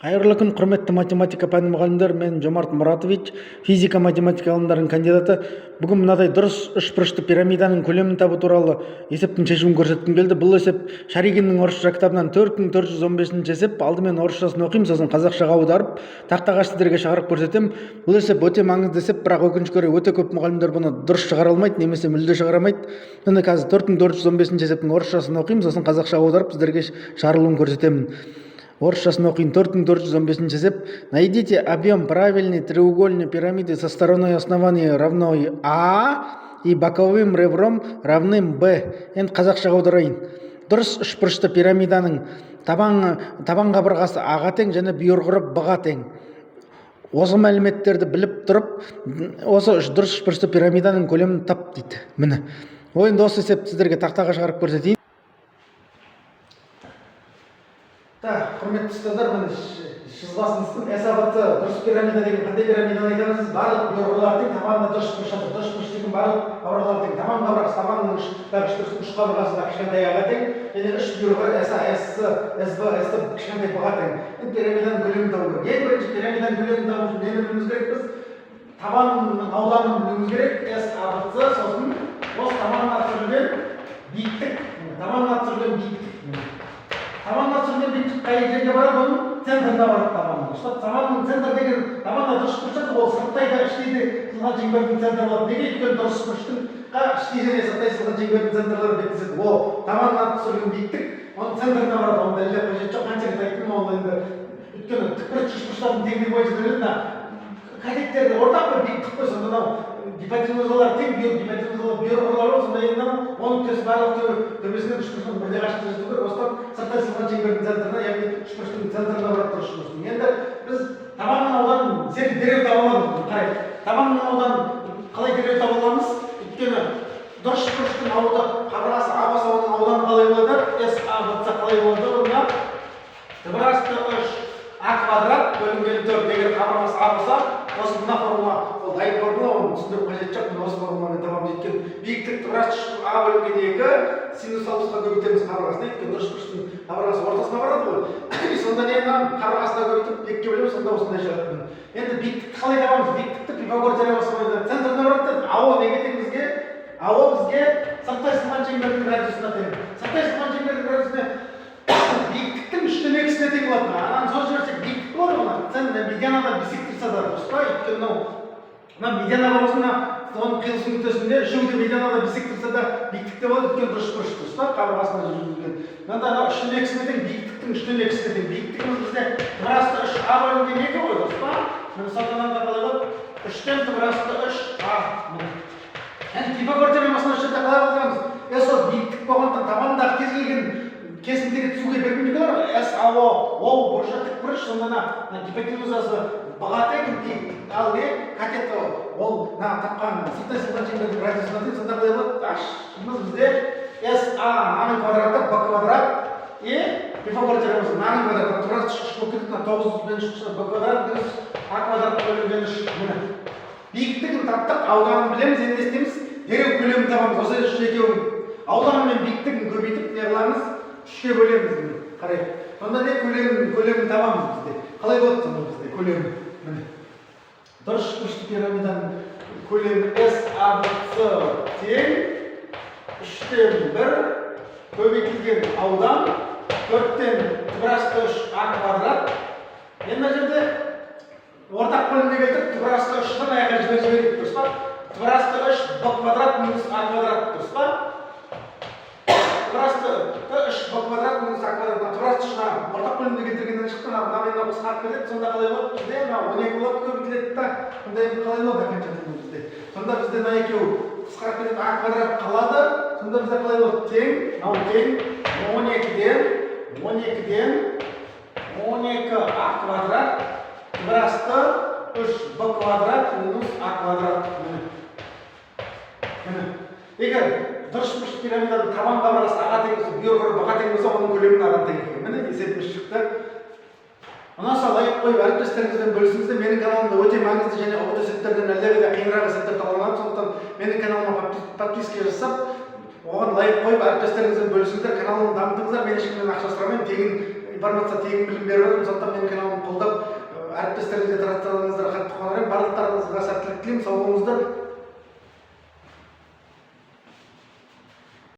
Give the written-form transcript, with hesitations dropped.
Қайырлы күн, құрметті математика пәні мұғалімдері, мен Жомарт Мұратович, физика математика ғылымдарының кандидаты. Бүгін мынадай дұрыс үшбұрышты пирамиданың көлемін табу туралы есептің шешімін көрсеткім келді. Бұл есеп Шаригиннің орысша кітабынан 4415 есеп. Алдымен орысшасын оқимын, сосын қазақшаға аударып, тақтаға сіздерге шығарып көрсетемін. Бұл есеп өте маңызды есеп, бірақ өкінішке орай өте көп мұғалімдер бұны дұрыс шығара алмайды, немесе мүлде шығара алмайды. Міне қазір 4415 есептің орысшасын оқимын, сосын қазақшаға аударып сіздерге шығарылуын көрсетемін. Орысшасын оқиын. 4415 есеп. Найдите объем правильной треугольной пирамиды со стороной основания равной А и боковым ребром равным Б. Енді қазақшаға аударайын. Дұрыс үшбұрышты пирамиданың табан қабырғасы А-ға тең және бүйірқұрып Б-ға тең. Осы мәліметтерді біліп тұрып, осы дұрыс үшбұрышты пирамиданың көлемін тап дейді. Міне. Енді осы есепті сіздерге тақтаға шығарып көрсетейін. Құрметті ұстаздар, міне жазбасыңыздың S-АБЦ дұрыс пирамида деген қандай пирамиданы айтамыз? Барлық бүйірқұрлардың табанына дұрыс бұрыш жатыр. Дұрыс бұрыш деген барлық қабырғалардың табан қабырғасы табанның үш қабырғасында кішкентай А-ға тең, және үш бүйірқұр S-А, S-С, S-Б, S-Т кішкентай Б-ға тең. Пирамиданың көлемін табу керек. Ең бірінші пирамиданың көлемін табу үшін нені білуіміз керек? Біз табанның ауданын білуіміз керек. S-АБЦ, сосын осы табанға түсірілген биіктік. Табанға түсірілген биіктік. Табанға түсірген биіктік қай жерге барады? Оның центрында барады табанның. Табанның центр деген табанда дұрыс бұрыш, ол сырттай да іштей де сызған шеңбердің центрі болады. Неге? Өйткені дұрыс бұрыштың іштей және сырттай сызған шеңбердің центрлері беттеседі. Ол табанға түсірген биіктік, оның центрына барады. Оны дәлелдеп қажеті жоқ. Қанша рет айттым, ол енді өйткені тікбұрыш үшбұрыштардың теңдігі бойынша дәлелдеді. Катеттерді ортақ бір биіктік қой, сонда гипотенузалар тең, гипотенузалар бүйірқұрлары, сонда енді оның нүктесі барлық төбесінен үшбұрыштың бірдей қашықтықта жету керек. Осыдан сырттай сызған шеңбердің центріне, яғни үшбұрыштың центріне барады үшбұрыштың. Енді біз табанның ауданын дереу таба аламыз. Қарайық. Табанның ауданын қалай дереу таба аламыз? Өйткені дұрыс үшбұрыштың қабырғасы А болса, оның ауданы қалай болады? S-АБЦ қалай болады? Онда тыбырасты 3 А квадрат бөлінген 4 егер қабырғасы А болса, осы мына формула, ол дайын формула, оны түсіндіріп қажет жоқ. Міне осы формуламен табамыз. Өйткені биіктік тыбырасты А бөлінген 2 синус алпысқа көбейтеміз қабырғасына. Өйткені дұрыс бұрыштың қабырғасы ортасына барады ғой. Сонда не қабырғасына көбейтіп 2-ге бөлеміз, сонда осындай шығады. Енді биіктікті қалай табамыз? Биіктікті Пифагор теоремасы бойынша центріне барады. АО неге тең бізге? АО бізге сырттай сызған шеңбердің радиусына тең. Сырттай сызған шеңбердің радиусына биіктіктің 3/2-сіне тең болады. Ананы сол жіберсек биіктік болады ғой. Сен медианада бисектриса да дұрыс па? Өйткені мына медиана болсын, оның қиылысу нүктесінде үшеуі де медианада бисектрисада биіктікте болады. Өйткені дұрыс бұрыш дұрыс па? Қабырғасына жүргізілген. Мында 3/2-сіне тең, биіктіктің 3/2-сіне тең. Биіктігіміз бізде тыбырасты 3А бөлінген 2 ғой, дұрыс па? Міне содан қалай болады? 3-тен тыбырасты 3А. Енді Пифагор теоремасына осы жерде қалай қолданамыз? Сол биіктік болғанда табандағы кез келген кесіндіге түсуге бермейді ғой. S-АО, О бұрышы тік бұрыш, сонда гипотенузасы Б-ға тең, ал не катет ол тапқан сырттай сызған шеңбердің радиусына тең. Сонда қалай болады? Ашымыз бізде S-А наның квадраты, Б квадрат и Пифагор теоремасы наның квадраты. Тыбырасты 3 болып кетеді. 9 пен 3 Б квадрат плюс А квадрат бөлінген 3. Биіктігін таптық, ауданын білеміз, енді не істейміз? Дереу көлемін табамыз. Осы үш екеуін ауданы мен биіктігін көбейтіп не қыламыз? 3-ке бөлеміз. Қарайық. Сонда не көлемін табамыз бізде. Қалай болады сонда бізде көлемі? Міне. Дұрыс үшбұрышты пирамиданың көлемі S-АБЦ тең 3-тен 1 көбейтілген аудан 4-тен тыбырасты 3А квадрат. Енді мына жерде ортақ бөлімге келтіріп тыбырасты 3-тен аяққа жіберейік, дұрыс па? Тыбырасты 3 Б квадрат минус А квадрат, дұрыс па? Тыбырасты 3 Б квадрат минус А квадрат. Тыбырасты 3-на ортақ бөлімге келтіргеннен шықты, мына қысқарып кетеді. Сонда қалай болады? Бізде 12 болады көбейтіледі та. Сонда енді қалай болады окончательно бізде? Сонда бізде мына екеуі қысқарып кетеді, А квадрат қалады. Сонда бізде қалай болады? Тең, мынау тең 12-ден 12 А квадрат тыбырасты 3 Б квадрат минус А квадрат. Егер дұрыс үшбұрышты пирамиданың табан қабырғасы А-ға тең болса, бүйірқұры Б-ға тең болса, оның көлемін А-ға тең екен. Міне есебіміз шықты. Ұнаса лайк қойып әріптестеріңізбен бөлісіңіздер. Менің каналымда өте маңызды және ұбт есептерден әлдеқайда қиынырақ есептер талқыланады. Сондықтан менің каналыма подписка жасап, оған лайк қойып әріптестеріңізбен бөлісіңіздер. Каналымды дамытыңыздар. Мен ешкімнен ақша сұрамаймын. Тегін информация, тегін білім беріп жатырмын. Сондықтан менің каналымды қолдап естеріңізге таратқаныңыздар қатты қуанарым. Барлықтарыңызға сәттілік тілеймін. Сау болыңыздар.